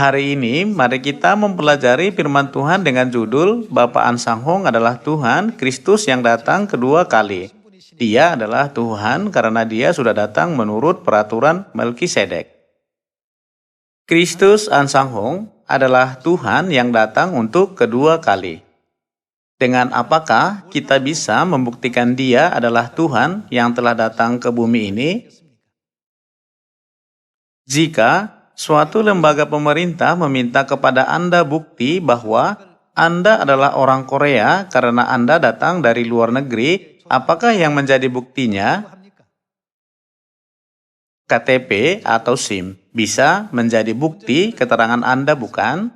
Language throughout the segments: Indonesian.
Hari ini, mari kita mempelajari firman Tuhan dengan judul Bapa Ansanghong adalah Tuhan Kristus yang datang kedua kali. Dia adalah Tuhan karena dia sudah datang menurut peraturan Melkisedek. Kristus Ansanghong adalah Tuhan yang datang untuk kedua kali. Dengan apakah kita bisa membuktikan dia adalah Tuhan yang telah datang ke bumi ini? Jika suatu lembaga pemerintah meminta kepada Anda bukti bahwa Anda adalah orang Korea karena Anda datang dari luar negeri, apakah yang menjadi buktinya? KTP atau SIM bisa menjadi bukti keterangan Anda, bukan?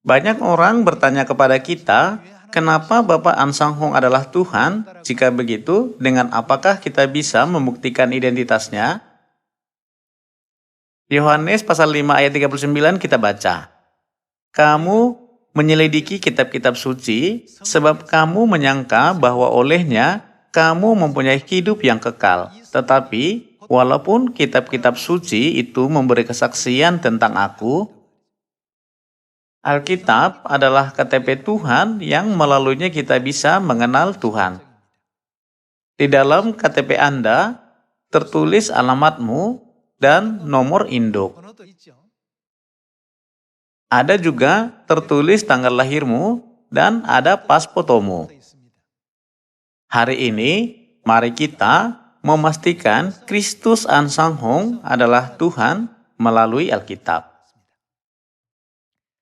Banyak orang bertanya kepada kita, kenapa Bapak Ansanghong adalah Tuhan? Jika begitu, dengan apakah kita bisa membuktikan identitasnya? Yohanes pasal 5 ayat 39 kita baca, "Kamu menyelidiki kitab-kitab suci, sebab kamu menyangka bahwa olehnya kamu mempunyai hidup yang kekal. Tetapi, walaupun kitab-kitab suci itu memberi kesaksian tentang aku," Alkitab adalah KTP Tuhan yang melaluinya kita bisa mengenal Tuhan. Di dalam KTP Anda, tertulis alamatmu dan nomor induk. Ada juga tertulis tanggal lahirmu dan ada pas fotomu. Hari ini, mari kita memastikan Kristus Ansanghong adalah Tuhan melalui Alkitab.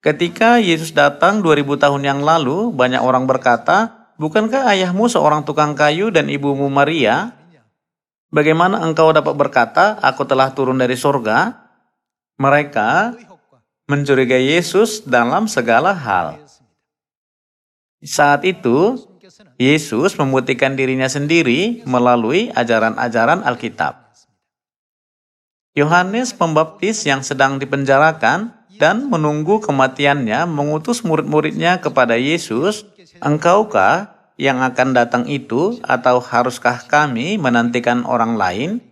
Ketika Yesus datang 2000 tahun yang lalu, banyak orang berkata, "Bukankah ayahmu seorang tukang kayu dan ibumu Maria? Bagaimana engkau dapat berkata, 'Aku telah turun dari sorga'?" Mereka mencurigai Yesus dalam segala hal. Saat itu, Yesus membuktikan dirinya sendiri melalui ajaran-ajaran Alkitab. Yohanes Pembaptis yang sedang dipenjarakan dan menunggu kematiannya mengutus murid-muridnya kepada Yesus, "Engkaukah yang akan datang itu, atau haruskah kami menantikan orang lain?"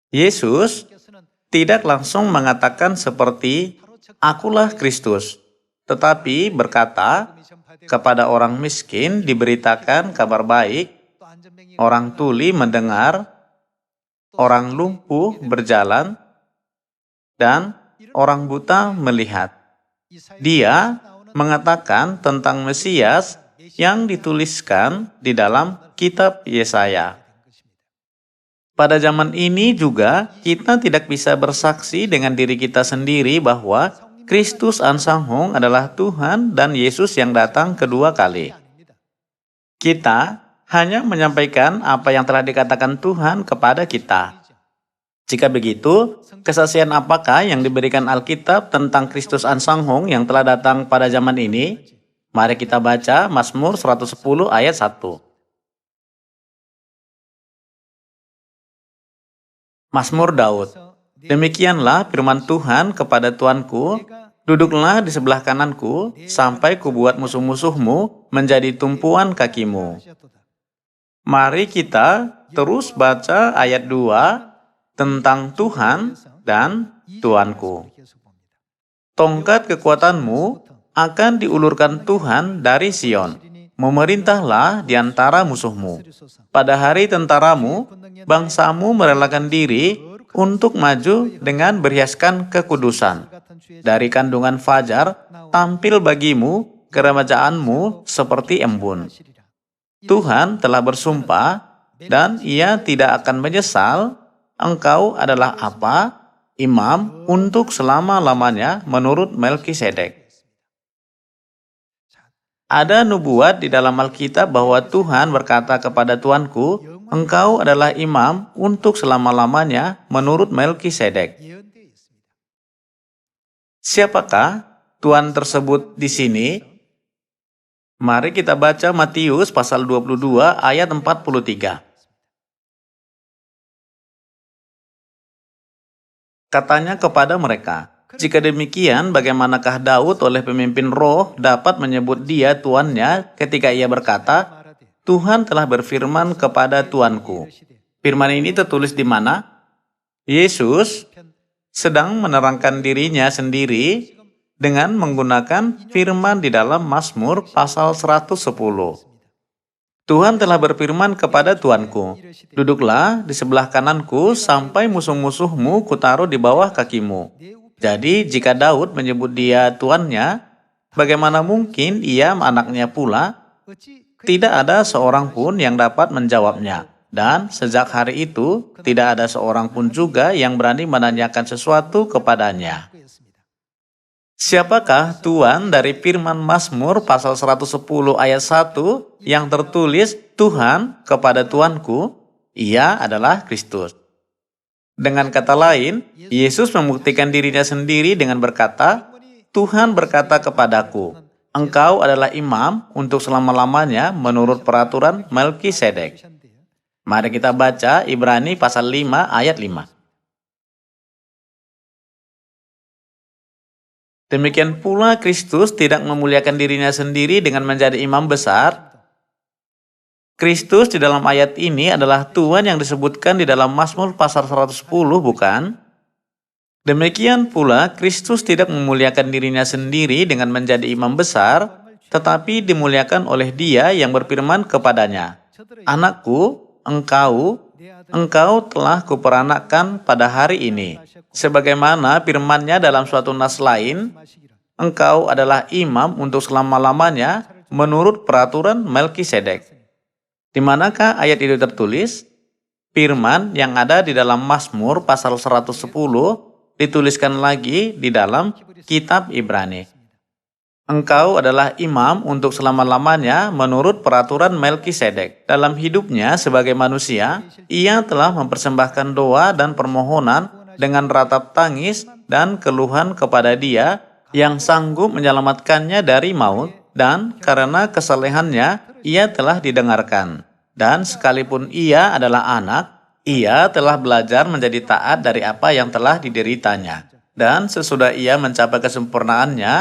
Yesus tidak langsung mengatakan seperti, "Akulah Kristus," tetapi berkata, kepada orang miskin diberitakan kabar baik, orang tuli mendengar, orang lumpuh berjalan, dan orang buta melihat. Dia mengatakan tentang Mesias yang dituliskan di dalam kitab Yesaya. Pada zaman ini juga, kita tidak bisa bersaksi dengan diri kita sendiri bahwa Kristus Ansanghong adalah Tuhan dan Yesus yang datang kedua kali. Kita hanya menyampaikan apa yang telah dikatakan Tuhan kepada kita. Jika begitu, kesaksian apakah yang diberikan Alkitab tentang Kristus Ansanghong yang telah datang pada zaman ini? Mari kita baca Mazmur 110 ayat 1. Mazmur Daud. "Demikianlah firman Tuhan kepada Tuanku, duduklah di sebelah kananku, sampai kubuat musuh-musuhmu menjadi tumpuan kakimu." Mari kita terus baca ayat 2 tentang Tuhan dan Tuanku. "Tongkat kekuatanmu akan diulurkan Tuhan dari Sion. Memerintahlah di antara musuhmu. Pada hari tentaramu, bangsamu merelakan diri untuk maju dengan berhiaskan kekudusan. Dari kandungan fajar, tampil bagimu kerajaanmu seperti embun. Tuhan telah bersumpah, dan ia tidak akan menyesal. Engkau adalah apa? Imam untuk selama-lamanya menurut Melkisedek." Ada nubuat di dalam Alkitab bahwa Tuhan berkata kepada Tuanku, "Engkau adalah imam untuk selama-lamanya menurut Melkisedek." Siapakah Tuhan tersebut di sini? Mari kita baca Matius pasal 22 ayat 43. Katanya kepada mereka, "Jika demikian, bagaimanakah Daud oleh pemimpin roh dapat menyebut dia tuannya ketika ia berkata, 'Tuhan telah berfirman kepada Tuanku'?" Firman ini tertulis di mana? Yesus sedang menerangkan dirinya sendiri dengan menggunakan firman di dalam Mazmur pasal 110. Tuhan telah berfirman kepada Tuanku, "Duduklah di sebelah kananku sampai musuh-musuhmu kutaruh di bawah kakimu." Jadi, jika Daud menyebut dia tuannya, bagaimana mungkin ia anaknya pula? Tidak ada seorang pun yang dapat menjawabnya. Dan sejak hari itu, tidak ada seorang pun juga yang berani menanyakan sesuatu kepadanya. Siapakah Tuan dari firman Mazmur pasal 110 ayat 1 yang tertulis Tuhan kepada Tuanku? Ia adalah Kristus. Dengan kata lain, Yesus membuktikan dirinya sendiri dengan berkata, Tuhan berkata kepadaku, engkau adalah imam untuk selama-lamanya menurut peraturan Melkisedek. Mari kita baca Ibrani pasal 5 ayat 5. Demikian pula Kristus tidak memuliakan dirinya sendiri dengan menjadi imam besar. Kristus di dalam ayat ini adalah Tuhan yang disebutkan di dalam Mazmur pasal 110, bukan? Demikian pula Kristus tidak memuliakan dirinya sendiri dengan menjadi imam besar, tetapi dimuliakan oleh Dia yang berfirman kepadanya, "Anakku, engkau telah kuperanakkan pada hari ini." Sebagaimana firman-Nya dalam suatu nas lain, engkau adalah imam untuk selama-lamanya menurut peraturan Melkisedek. Di manakah ayat itu tertulis? Firman yang ada di dalam Mazmur pasal 110 dituliskan lagi di dalam kitab Ibrani. Engkau adalah imam untuk selama-lamanya menurut peraturan Melkisedek. Dalam hidupnya sebagai manusia, ia telah mempersembahkan doa dan permohonan dengan ratap tangis dan keluhan kepada Dia yang sanggup menyelamatkannya dari maut, dan karena kesalehannya ia telah didengarkan. Dan sekalipun ia adalah anak, ia telah belajar menjadi taat dari apa yang telah dideritanya. Dan sesudah ia mencapai kesempurnaannya,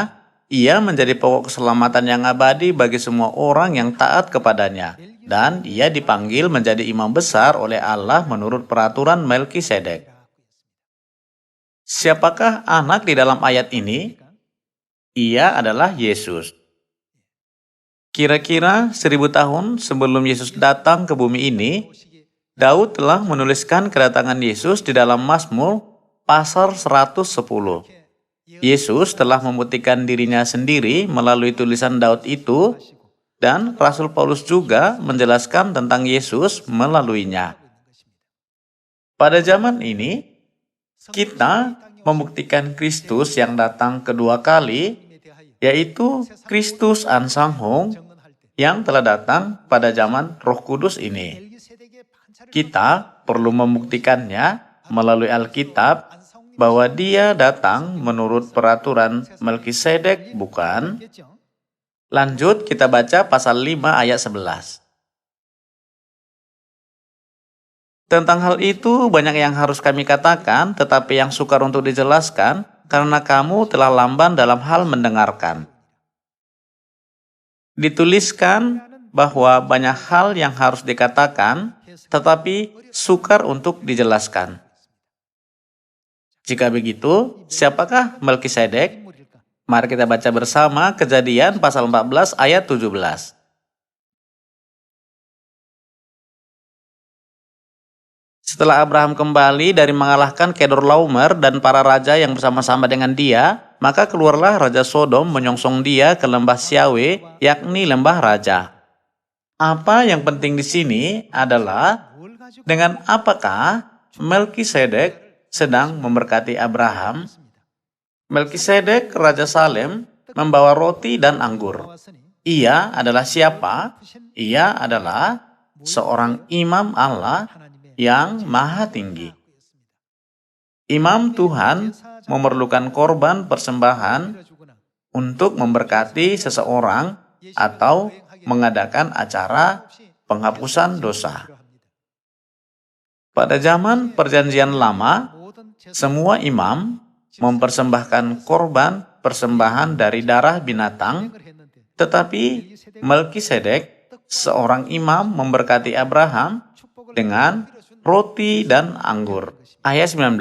ia menjadi pokok keselamatan yang abadi bagi semua orang yang taat kepadanya. Dan ia dipanggil menjadi imam besar oleh Allah menurut peraturan Melkisedek. Siapakah anak di dalam ayat ini? Ia adalah Yesus. Kira-kira 1000 tahun sebelum Yesus datang ke bumi ini, Daud telah menuliskan kedatangan Yesus di dalam Mazmur pasal 110. Yesus telah membuktikan dirinya sendiri melalui tulisan Daud itu, dan Rasul Paulus juga menjelaskan tentang Yesus melaluinya. Pada zaman ini, kita membuktikan Kristus yang datang kedua kali, yaitu Kristus Ansanghong yang telah datang pada zaman Roh Kudus ini. Kita perlu membuktikannya melalui Alkitab bahwa Dia datang menurut peraturan Melkisedek, bukan? Lanjut kita baca pasal 5 ayat 11. Tentang hal itu banyak yang harus kami katakan, tetapi yang sukar untuk dijelaskan, karena kamu telah lamban dalam hal mendengarkan. Dituliskan bahwa banyak hal yang harus dikatakan, tetapi sukar untuk dijelaskan. Jika begitu, siapakah Melkisedek? Mari kita baca bersama Kejadian pasal 14 ayat 17. Setelah Abraham kembali dari mengalahkan Kedorlaomer dan para raja yang bersama-sama dengan dia, maka keluarlah Raja Sodom menyongsong dia ke lembah Siawe, yakni lembah raja. Apa yang penting di sini adalah dengan apakah Melkisedek sedang memberkati Abraham? Melkisedek, Raja Salem, membawa roti dan anggur. Ia adalah siapa? Ia adalah seorang imam Allah yang maha tinggi. Imam Tuhan memerlukan korban persembahan untuk memberkati seseorang atau mengadakan acara penghapusan dosa. Pada zaman Perjanjian Lama, semua imam mempersembahkan korban persembahan dari darah binatang, tetapi Melkisedek, seorang imam, memberkati Abraham dengan roti dan anggur. Ayat 19.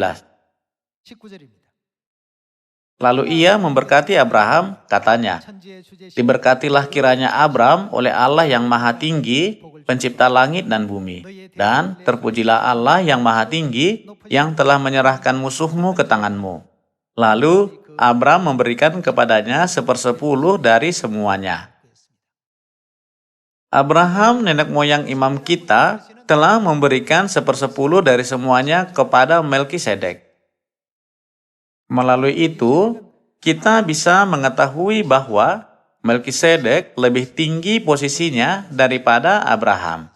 Lalu ia memberkati Abraham, katanya, "Diberkatilah kiranya Abram oleh Allah yang Maha Tinggi, pencipta langit dan bumi. Dan terpujilah Allah yang Maha Tinggi, yang telah menyerahkan musuhmu ke tanganmu." Lalu Abram memberikan kepadanya 1/10 dari semuanya. Abraham, nenek moyang imam kita, telah memberikan 1/10 dari semuanya kepada Melkisedek. Melalui itu, kita bisa mengetahui bahwa Melkisedek lebih tinggi posisinya daripada Abraham.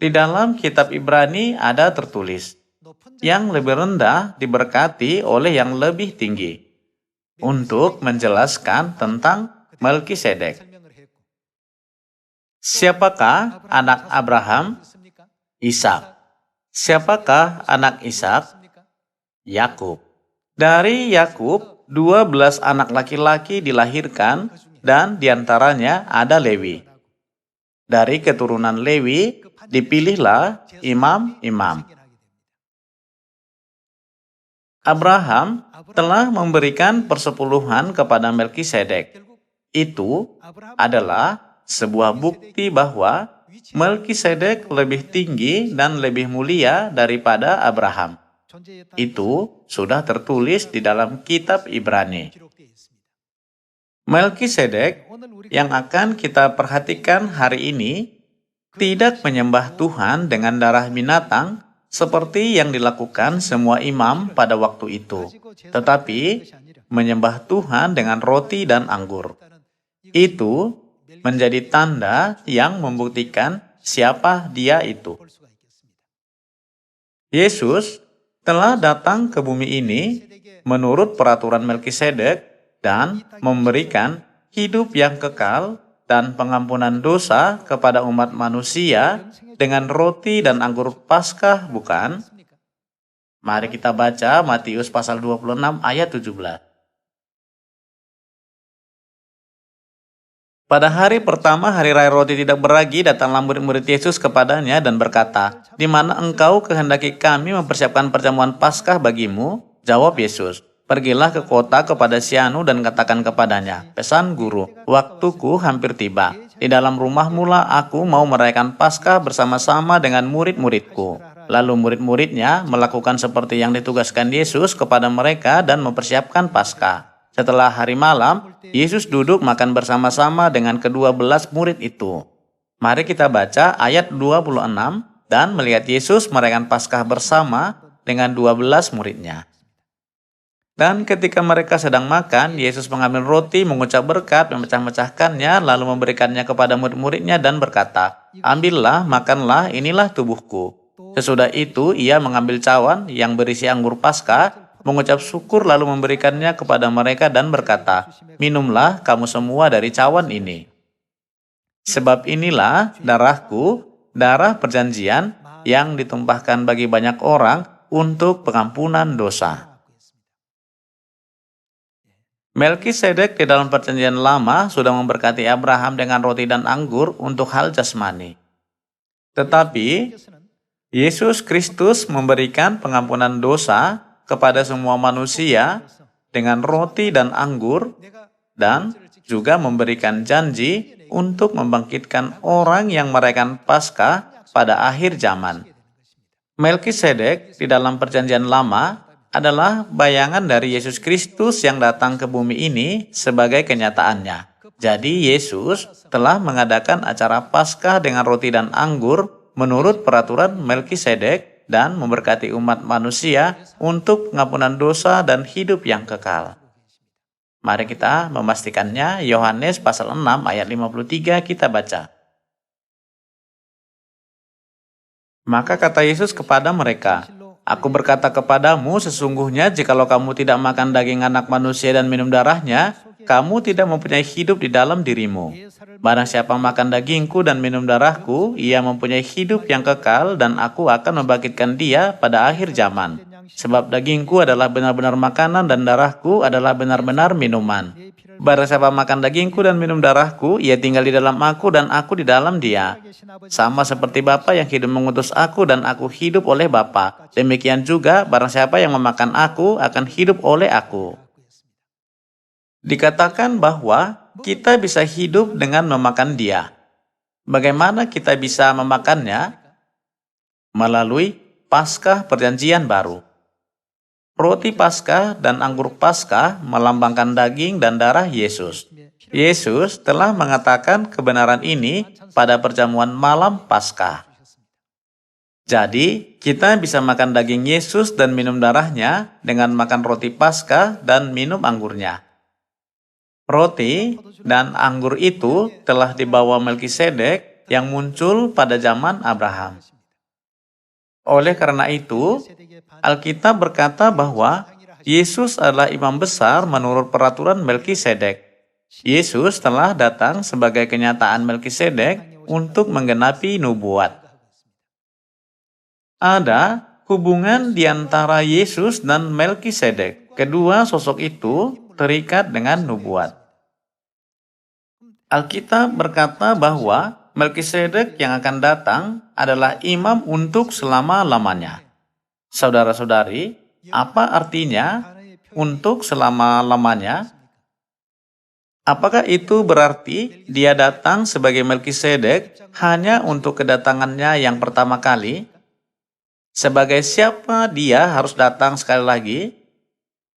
Di dalam kitab Ibrani ada tertulis, yang lebih rendah diberkati oleh yang lebih tinggi, untuk menjelaskan tentang Melkisedek. Siapakah anak Abraham? Ishak. Siapakah anak Ishak? Yakub. Dari Yakub, 12 anak laki-laki dilahirkan, dan diantaranya ada Lewi. Dari keturunan Lewi, dipilihlah imam-imam. Abraham telah memberikan persepuluhan kepada Melkisedek. Itu adalah sebuah bukti bahwa Melkisedek lebih tinggi dan lebih mulia daripada Abraham. Itu sudah tertulis di dalam kitab Ibrani. Melkisedek yang akan kita perhatikan hari ini tidak menyembah Tuhan dengan darah binatang seperti yang dilakukan semua imam pada waktu itu, tetapi menyembah Tuhan dengan roti dan anggur. Itu menjadi tanda yang membuktikan siapa Dia itu. Yesus telah datang ke bumi ini menurut peraturan Melkisedek dan memberikan hidup yang kekal dan pengampunan dosa kepada umat manusia dengan roti dan anggur Paskah, bukan? Mari kita baca Matius pasal 26 ayat 17. Pada hari pertama hari raya roti tidak beragi, datanglah murid-murid Yesus kepadanya dan berkata, "Di mana engkau kehendaki kami mempersiapkan perjamuan Paskah bagimu?" Jawab Yesus, "Pergilah ke kota kepada Sianu dan katakan kepadanya, 'Pesan Guru, waktuku hampir tiba. Di dalam rumah mula aku mau merayakan Paskah bersama-sama dengan murid-muridku.'" Lalu murid-muridnya melakukan seperti yang ditugaskan Yesus kepada mereka dan mempersiapkan Paskah. Setelah hari malam, Yesus duduk makan bersama-sama dengan ke-12 murid itu. Mari kita baca ayat 26 dan melihat Yesus merayakan Paskah bersama dengan 12 muridnya. "Dan ketika mereka sedang makan, Yesus mengambil roti, mengucap berkat, memecah-mecahkannya, lalu memberikannya kepada murid-muridnya dan berkata, 'Ambillah, makanlah, inilah tubuhku.' Sesudah itu, ia mengambil cawan yang berisi anggur Paskah, mengucap syukur lalu memberikannya kepada mereka dan berkata, 'Minumlah kamu semua dari cawan ini. Sebab inilah darahku, darah perjanjian yang ditumpahkan bagi banyak orang untuk pengampunan dosa.'" Melkisedek di dalam perjanjian lama sudah memberkati Abraham dengan roti dan anggur untuk hal jasmani. Tetapi Yesus Kristus memberikan pengampunan dosa kepada semua manusia dengan roti dan anggur, dan juga memberikan janji untuk membangkitkan orang yang merayakan Paskah pada akhir zaman. Melkisedek di dalam perjanjian lama adalah bayangan dari Yesus Kristus yang datang ke bumi ini sebagai kenyataannya. Jadi Yesus telah mengadakan acara Paskah dengan roti dan anggur menurut peraturan Melkisedek dan memberkati umat manusia untuk pengampunan dosa dan hidup yang kekal. Mari kita memastikannya. Yohanes pasal 6 ayat 53 kita baca. Maka kata Yesus kepada mereka, "Aku berkata kepadamu, sesungguhnya jikalau kamu tidak makan daging anak manusia dan minum darahnya, kamu tidak mempunyai hidup di dalam dirimu. Barang siapa makan dagingku dan minum darahku, ia mempunyai hidup yang kekal, dan aku akan membangkitkan dia pada akhir zaman. Sebab dagingku adalah benar-benar makanan dan darahku adalah benar-benar minuman. Barang siapa makan dagingku dan minum darahku, ia tinggal di dalam aku dan aku di dalam dia. Sama seperti Bapa yang hidup mengutus aku dan aku hidup oleh Bapa. Demikian juga barang siapa yang memakan aku akan hidup oleh aku. Dikatakan bahwa kita bisa hidup dengan memakan dia. Bagaimana kita bisa memakannya? Melalui Paskah Perjanjian Baru. Roti Paskah dan anggur Paskah melambangkan daging dan darah Yesus. Yesus telah mengatakan kebenaran ini pada perjamuan malam Paskah. Jadi, kita bisa makan daging Yesus dan minum darahnya dengan makan roti Paskah dan minum anggurnya. Roti dan anggur itu telah dibawa Melkisedek yang muncul pada zaman Abraham. Oleh karena itu, Alkitab berkata bahwa Yesus adalah imam besar menurut peraturan Melkisedek. Yesus telah datang sebagai kenyataan Melkisedek untuk menggenapi nubuat. Ada hubungan di antara Yesus dan Melkisedek. Kedua sosok itu terikat dengan nubuat. Alkitab berkata bahwa Melkisedek yang akan datang adalah imam untuk selama-lamanya. Saudara-saudari, apa artinya untuk selama-lamanya? Apakah itu berarti dia datang sebagai Melkisedek hanya untuk kedatangannya yang pertama kali? Sebagai siapa dia harus datang sekali lagi?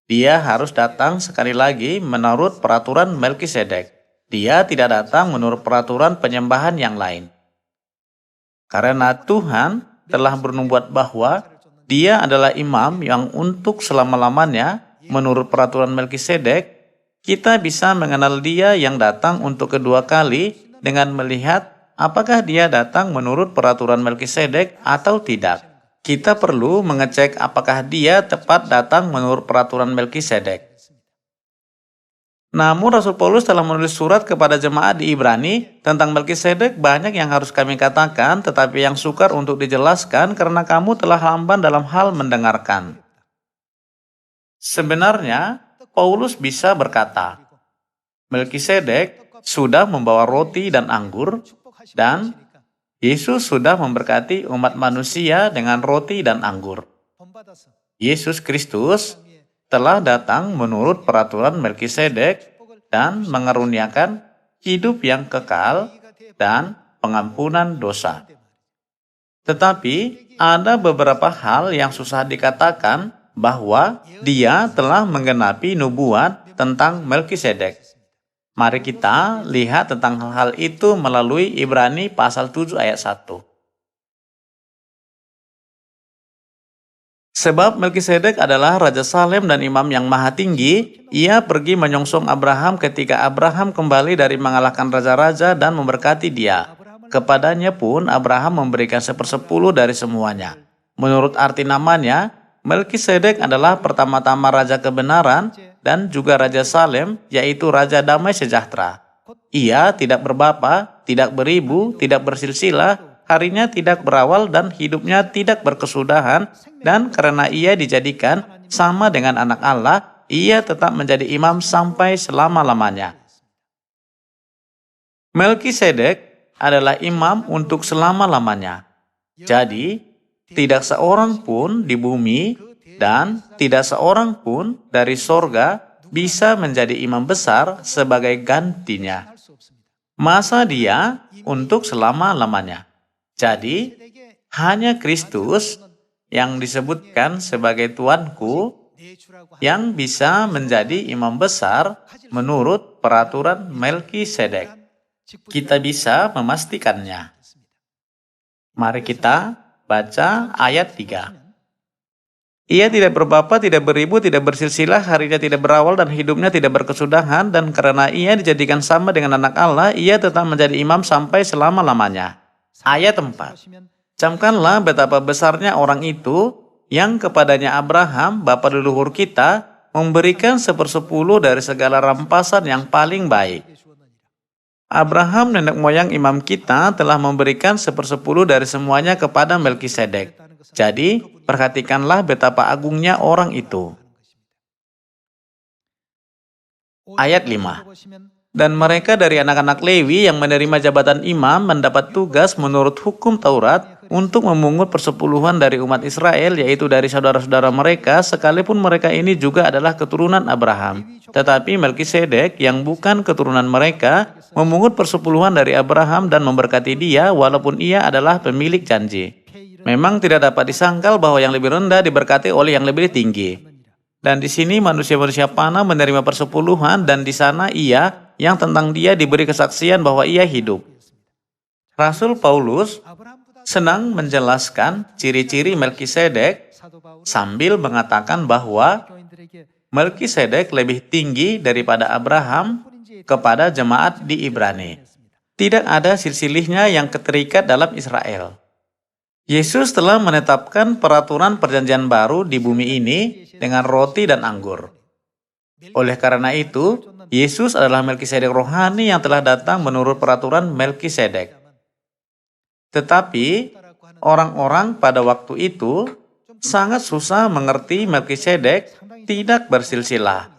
Dia harus datang sekali lagi menurut peraturan Melkisedek. Dia tidak datang menurut peraturan penyembahan yang lain. Karena Tuhan telah bernubuat bahwa dia adalah imam yang untuk selama-lamanya menurut peraturan Melkisedek, kita bisa mengenal dia yang datang untuk kedua kali dengan melihat apakah dia datang menurut peraturan Melkisedek atau tidak. Kita perlu mengecek apakah dia tepat datang menurut peraturan Melkisedek. Namun Rasul Paulus telah menulis surat kepada jemaat di Ibrani tentang Melkisedek banyak yang harus kami katakan, tetapi yang sukar untuk dijelaskan karena kamu telah lamban dalam hal mendengarkan. Sebenarnya, Paulus bisa berkata, Melkisedek sudah membawa roti dan anggur, dan Yesus sudah memberkati umat manusia dengan roti dan anggur. Yesus Kristus telah datang menurut peraturan Melkisedek dan mengaruniakan hidup yang kekal dan pengampunan dosa. Tetapi ada beberapa hal yang susah dikatakan bahwa dia telah menggenapi nubuat tentang Melkisedek. Mari kita lihat tentang hal-hal itu melalui Ibrani pasal 7 ayat 1. Sebab Melkisedek adalah Raja Salem dan imam yang maha tinggi, ia pergi menyongsong Abraham ketika Abraham kembali dari mengalahkan raja-raja dan memberkati dia. Kepadanya pun Abraham memberikan 1/10 dari semuanya. Menurut arti namanya, Melkisedek adalah pertama-tama Raja Kebenaran dan juga Raja Salem, yaitu Raja Damai Sejahtera. Ia tidak berbapa, tidak beribu, tidak bersilsilah, harinya tidak berawal dan hidupnya tidak berkesudahan, dan karena ia dijadikan sama dengan anak Allah, ia tetap menjadi imam sampai selama-lamanya. Melkisedek adalah imam untuk selama-lamanya. Jadi, tidak seorang pun di bumi dan tidak seorang pun dari sorga bisa menjadi imam besar sebagai gantinya. Masa dia untuk selama-lamanya. Jadi, hanya Kristus yang disebutkan sebagai Tuanku yang bisa menjadi imam besar menurut peraturan Melkisedek. Kita bisa memastikannya. Mari kita baca ayat 3. Ia tidak berbapa, tidak beribu, tidak bersilsilah, harinya tidak berawal dan hidupnya tidak berkesudahan, dan karena ia dijadikan sama dengan anak Allah, ia tetap menjadi imam sampai selama-lamanya. Ayat 4. Camkanlah betapa besarnya orang itu yang kepadanya Abraham, bapa leluhur kita, memberikan 1/10 dari segala rampasan yang paling baik. Abraham, nenek moyang imam kita, telah memberikan 1/10 dari semuanya kepada Melkisedek. Jadi, perhatikanlah betapa agungnya orang itu. ayat 5. Dan mereka dari anak-anak Lewi yang menerima jabatan imam mendapat tugas menurut hukum Taurat untuk memungut persepuluhan dari umat Israel, yaitu dari saudara-saudara mereka, sekalipun mereka ini juga adalah keturunan Abraham. Tetapi Melkisedek yang bukan keturunan mereka memungut persepuluhan dari Abraham dan memberkati dia walaupun ia adalah pemilik janji. Memang tidak dapat disangkal bahwa yang lebih rendah diberkati oleh yang lebih tinggi. Dan di sini manusia-manusia panah menerima persepuluhan, dan di sana ia yang tentang dia diberi kesaksian bahwa ia hidup. Rasul Paulus senang menjelaskan ciri-ciri Melkisedek sambil mengatakan bahwa Melkisedek lebih tinggi daripada Abraham kepada jemaat di Ibrani. Tidak ada silsilihnya yang keterikat dalam Israel. Yesus telah menetapkan peraturan perjanjian baru di bumi ini dengan roti dan anggur. Oleh karena itu, Yesus adalah Melkisedek rohani yang telah datang menurut peraturan Melkisedek. Tetapi, orang-orang pada waktu itu sangat susah mengerti Melkisedek tidak bersilsilah.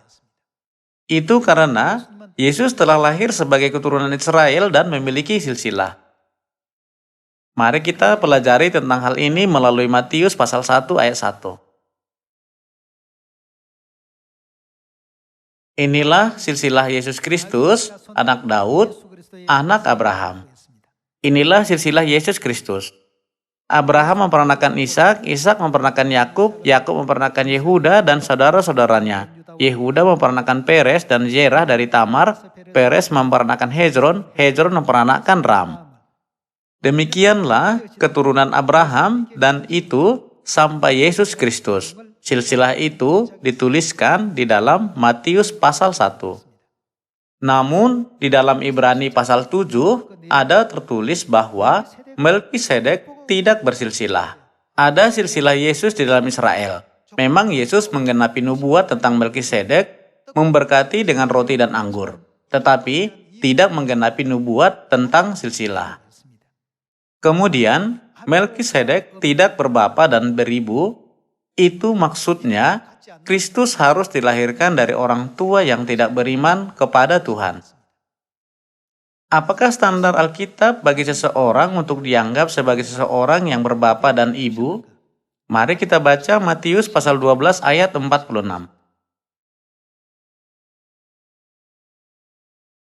Itu karena Yesus telah lahir sebagai keturunan Israel dan memiliki silsilah. Mari kita pelajari tentang hal ini melalui Matius pasal 1 ayat 1. Inilah silsilah Yesus Kristus, anak Daud, anak Abraham. Inilah silsilah Yesus Kristus. Abraham memperanakan Ishak, Ishak memperanakan Yakub, Yakub memperanakan Yehuda dan saudara-saudaranya. Yehuda memperanakan Peres dan Zerah dari Tamar, Peres memperanakan Hezron, Hezron memperanakan Ram. Demikianlah keturunan Abraham, dan itu sampai Yesus Kristus. Silsilah itu dituliskan di dalam Matius pasal 1. Namun, di dalam Ibrani pasal 7 ada tertulis bahwa Melkisedek tidak bersilsilah. Ada silsilah Yesus di dalam Israel. Memang Yesus menggenapi nubuat tentang Melkisedek, memberkati dengan roti dan anggur. Tetapi, tidak menggenapi nubuat tentang silsilah. Kemudian, Melkisedek tidak berbapa dan beribu. Itu maksudnya, Kristus harus dilahirkan dari orang tua yang tidak beriman kepada Tuhan. Apakah standar Alkitab bagi seseorang untuk dianggap sebagai seseorang yang berbapa dan ibu? Mari kita baca Matius pasal 12 ayat 46.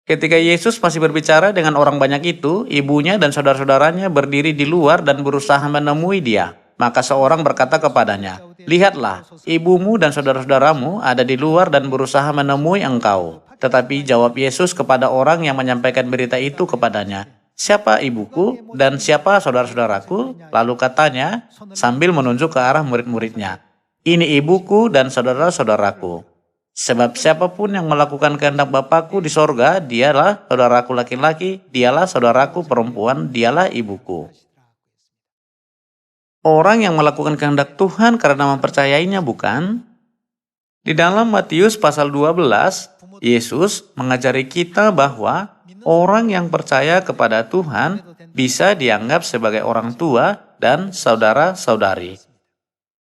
Ketika Yesus masih berbicara dengan orang banyak itu, ibunya dan saudara-saudaranya berdiri di luar dan berusaha menemui dia. Maka seorang berkata kepadanya, "Lihatlah, ibumu dan saudara-saudaramu ada di luar dan berusaha menemui engkau." Tetapi jawab Yesus kepada orang yang menyampaikan berita itu kepadanya, "Siapa ibuku dan siapa saudara-saudaraku?" Lalu katanya, sambil menunjuk ke arah murid-muridnya, "Ini ibuku dan saudara-saudaraku. Sebab siapapun yang melakukan kehendak Bapakku di sorga, dialah saudaraku laki-laki, dialah saudaraku perempuan, dialah ibuku." Orang yang melakukan kehendak Tuhan karena mempercayainya, bukan? Di dalam Matius pasal 12, Yesus mengajari kita bahwa orang yang percaya kepada Tuhan bisa dianggap sebagai orang tua dan saudara-saudari.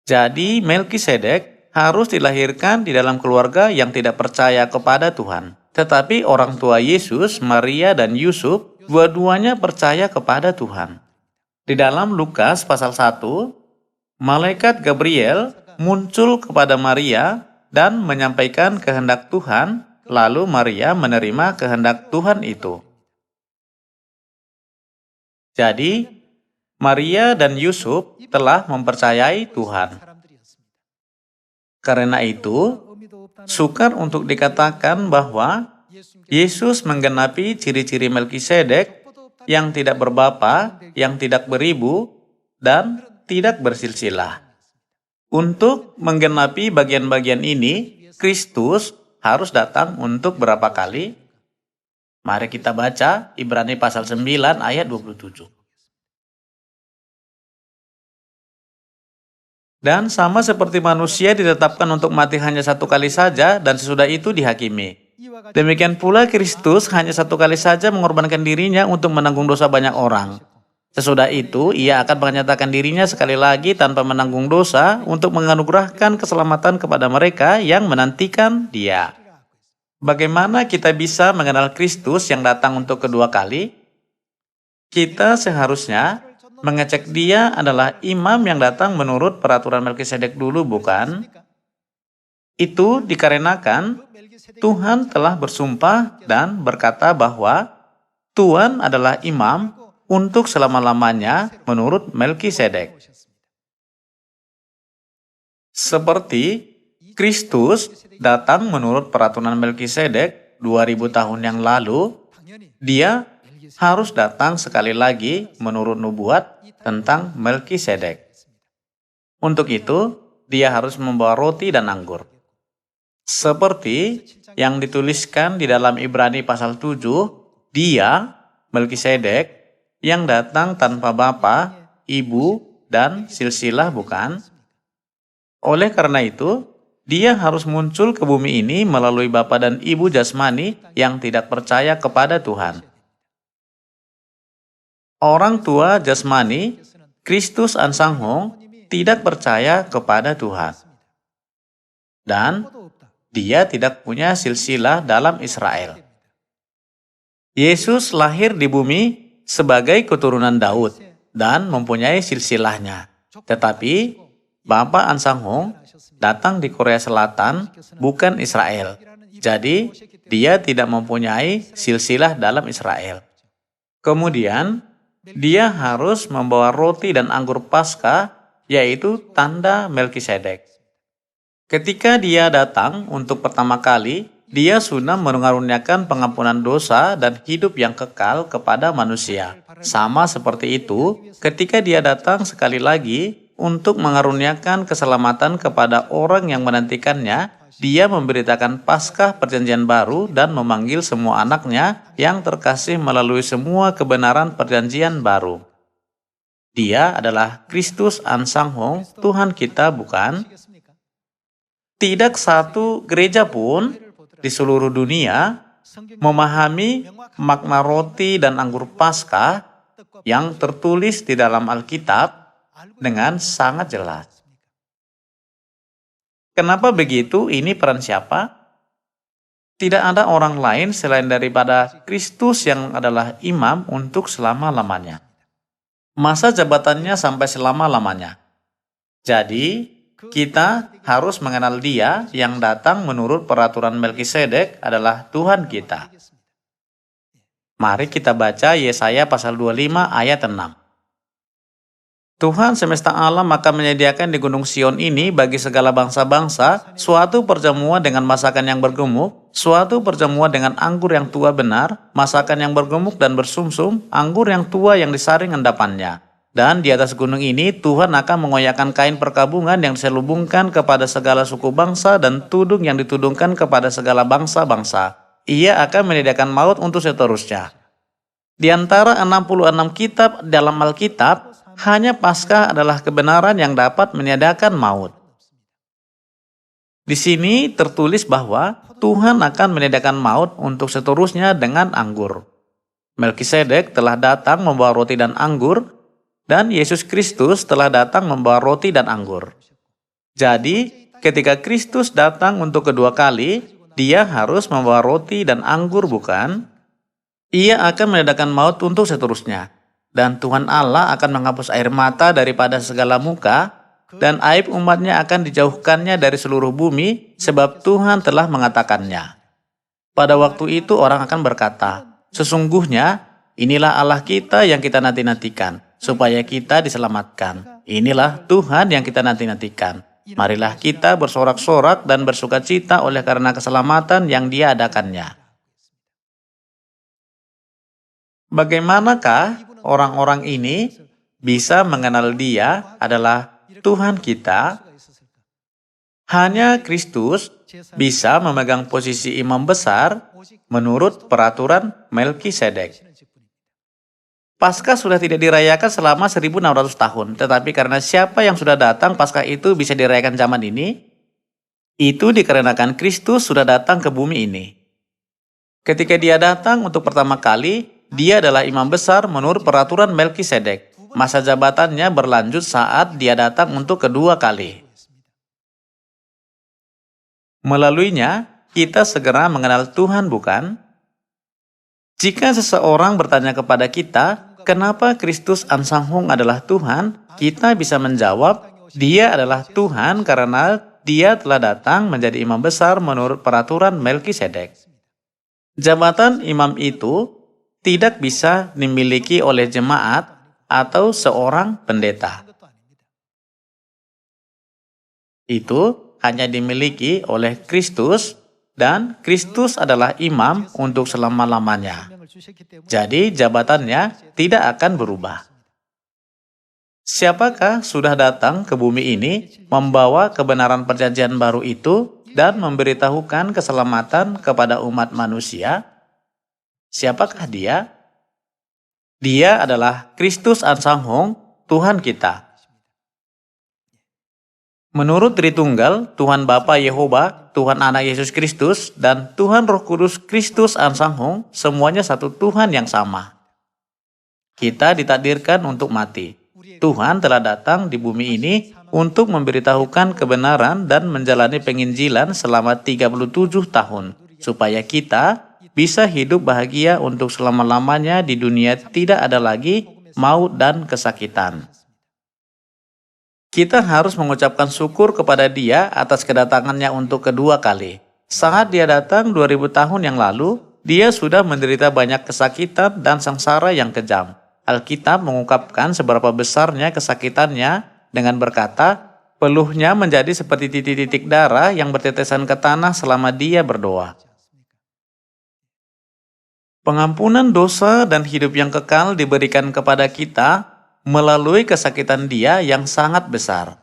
Jadi Melkisedek harus dilahirkan di dalam keluarga yang tidak percaya kepada Tuhan. Tetapi orang tua Yesus, Maria dan Yusuf, dua-duanya percaya kepada Tuhan. Di dalam Lukas pasal 1, malaikat Gabriel muncul kepada Maria dan menyampaikan kehendak Tuhan, lalu Maria menerima kehendak Tuhan itu. Jadi, Maria dan Yusuf telah mempercayai Tuhan. Karena itu, sukar untuk dikatakan bahwa Yesus menggenapi ciri-ciri Melkisedek yang tidak berbapa, yang tidak beribu, dan tidak bersilsilah. Untuk menggenapi bagian-bagian ini, Kristus harus datang untuk berapa kali? Mari kita baca Ibrani pasal 9 ayat 27. Dan sama seperti manusia ditetapkan untuk mati hanya satu kali saja dan sesudah itu dihakimi. Demikian pula Kristus hanya satu kali saja mengorbankan dirinya untuk menanggung dosa banyak orang. Sesudah itu, ia akan menyatakan dirinya sekali lagi tanpa menanggung dosa untuk menganugerahkan keselamatan kepada mereka yang menantikan dia. Bagaimana kita bisa mengenal Kristus yang datang untuk kedua kali? Kita seharusnya mengecek dia adalah imam yang datang menurut peraturan Melkisedek dulu, bukan? Itu dikarenakan Tuhan telah bersumpah dan berkata bahwa Tuhan adalah imam untuk selama-lamanya menurut Melkisedek. Seperti Kristus datang menurut peraturan Melkisedek 2000 tahun yang lalu, dia harus datang sekali lagi menurut nubuat tentang Melkisedek. Untuk itu, dia harus membawa roti dan anggur. Seperti yang dituliskan di dalam Ibrani pasal 7, dia, Melkisedek, yang datang tanpa bapa, ibu, dan silsilah, bukan? Oleh karena itu, dia harus muncul ke bumi ini melalui bapa dan ibu jasmani yang tidak percaya kepada Tuhan. Orang tua jasmani, Kristus Ansanghong, tidak percaya kepada Tuhan. Dan dia tidak punya silsilah dalam Israel. Yesus lahir di bumi sebagai keturunan Daud dan mempunyai silsilahnya. Tetapi Bapa Ansanghong datang di Korea Selatan, bukan Israel. Jadi, dia tidak mempunyai silsilah dalam Israel. Kemudian, dia harus membawa roti dan anggur Paskah, yaitu tanda Melkisedek. Ketika dia datang untuk pertama kali, dia sudah mengaruniakan pengampunan dosa dan hidup yang kekal kepada manusia. Sama seperti itu, ketika dia datang sekali lagi untuk mengaruniakan keselamatan kepada orang yang menantikannya, dia memberitakan Paskah Perjanjian Baru dan memanggil semua anaknya yang terkasih melalui semua kebenaran Perjanjian Baru. Dia adalah Kristus Ansanghong, Tuhan kita, bukan? Tidak satu gereja pun di seluruh dunia memahami makna roti dan anggur Paskah yang tertulis di dalam Alkitab dengan sangat jelas. Kenapa begitu? Ini peran siapa? Tidak ada orang lain selain daripada Kristus yang adalah imam untuk selama-lamanya. Masa jabatannya sampai selama-lamanya. Jadi, kita harus mengenal dia yang datang menurut peraturan Melkisedek adalah Tuhan kita. Mari kita baca Yesaya pasal 25 ayat 6. Tuhan semesta alam akan menyediakan di Gunung Sion ini bagi segala bangsa-bangsa suatu perjamuan dengan masakan yang bergemuk, suatu perjamuan dengan anggur yang tua benar, masakan yang bergemuk dan bersumsum, anggur yang tua yang disaring endapannya. Dan di atas gunung ini Tuhan akan mengoyakkan kain perkabungan yang diselubungkan kepada segala suku bangsa dan tudung yang ditudungkan kepada segala bangsa-bangsa. Ia akan menyediakan maut untuk seterusnya. Di antara 66 kitab dalam Alkitab, hanya Paskah adalah kebenaran yang dapat meniadakan maut. Di sini tertulis bahwa Tuhan akan meniadakan maut untuk seterusnya dengan anggur. Melkisedek telah datang membawa roti dan anggur, dan Yesus Kristus telah datang membawa roti dan anggur. Jadi, ketika Kristus datang untuk kedua kali, dia harus membawa roti dan anggur, bukan? Ia akan meniadakan maut untuk seterusnya. Dan Tuhan Allah akan menghapus air mata daripada segala muka, dan aib umatnya akan dijauhkannya dari seluruh bumi, sebab Tuhan telah mengatakannya. Pada waktu itu orang akan berkata, sesungguhnya inilah Allah kita yang kita nanti-nantikan, supaya kita diselamatkan. Inilah Tuhan yang kita nanti-nantikan. Marilah kita bersorak-sorak dan bersukacita oleh karena keselamatan yang Dia adakannya. Bagaimanakah orang-orang ini bisa mengenal Dia adalah Tuhan kita? Hanya Kristus bisa memegang posisi imam besar menurut peraturan Melkisedek. Paskah sudah tidak dirayakan selama 1600 tahun, tetapi karena siapa yang sudah datang, Paskah itu bisa dirayakan zaman ini. Itu dikarenakan Kristus sudah datang ke bumi ini. Ketika Dia datang untuk pertama kali, Dia adalah imam besar menurut peraturan Melkisedek. Masa jabatannya berlanjut saat Dia datang untuk kedua kali. Melaluinya, kita segera mengenal Tuhan, bukan? Jika seseorang bertanya kepada kita, kenapa Kristus Ansanghong adalah Tuhan? Kita bisa menjawab, Dia adalah Tuhan karena Dia telah datang menjadi imam besar menurut peraturan Melkisedek. Jabatan imam itu tidak bisa dimiliki oleh jemaat atau seorang pendeta. Itu hanya dimiliki oleh Kristus, dan Kristus adalah imam untuk selama-lamanya. Jadi jabatannya tidak akan berubah. Siapakah sudah datang ke bumi ini membawa kebenaran perjanjian baru itu dan memberitahukan keselamatan kepada umat manusia? Siapakah dia? Dia adalah Kristus Ansanghong, Tuhan kita. Menurut Tritunggal, Tuhan Bapa Yehova, Tuhan Anak Yesus Kristus, dan Tuhan Roh Kudus Kristus Ansanghong, semuanya satu Tuhan yang sama. Kita ditakdirkan untuk mati. Tuhan telah datang di bumi ini untuk memberitahukan kebenaran dan menjalani penginjilan selama 37 tahun, supaya kita bisa hidup bahagia untuk selama-lamanya di dunia tidak ada lagi maut dan kesakitan. Kita harus mengucapkan syukur kepada Dia atas kedatangannya untuk kedua kali. Saat Dia datang 2000 tahun yang lalu, Dia sudah menderita banyak kesakitan dan sengsara yang kejam. Alkitab mengungkapkan seberapa besarnya kesakitannya dengan berkata, peluhnya menjadi seperti titik-titik darah yang bertetesan ke tanah selama Dia berdoa. Pengampunan dosa dan hidup yang kekal diberikan kepada kita melalui kesakitan Dia yang sangat besar.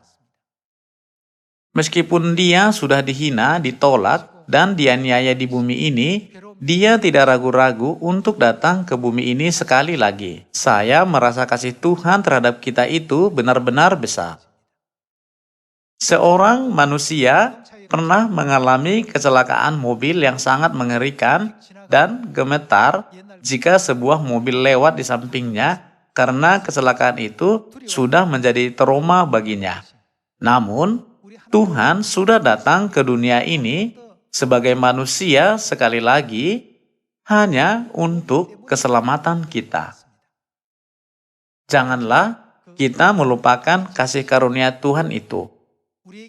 Meskipun Dia sudah dihina, ditolak, dan dianiaya di bumi ini, Dia tidak ragu-ragu untuk datang ke bumi ini sekali lagi. Saya merasa kasih Tuhan terhadap kita itu benar-benar besar. Seorang manusia pernah mengalami kecelakaan mobil yang sangat mengerikan dan gemetar jika sebuah mobil lewat di sampingnya karena kecelakaan itu sudah menjadi trauma baginya. Namun, Tuhan sudah datang ke dunia ini sebagai manusia sekali lagi hanya untuk keselamatan kita. Janganlah kita melupakan kasih karunia Tuhan itu.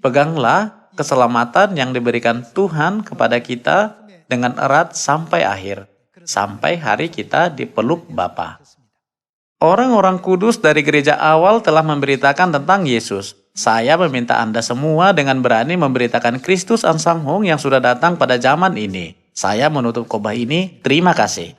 Peganglah keselamatan yang diberikan Tuhan kepada kita dengan erat sampai akhir, sampai hari kita dipeluk Bapa. Orang-orang kudus dari gereja awal telah memberitakan tentang Yesus. Saya meminta Anda semua dengan berani memberitakan Kristus Ansanghong yang sudah datang pada zaman ini. Saya menutup khotbah ini. Terima kasih.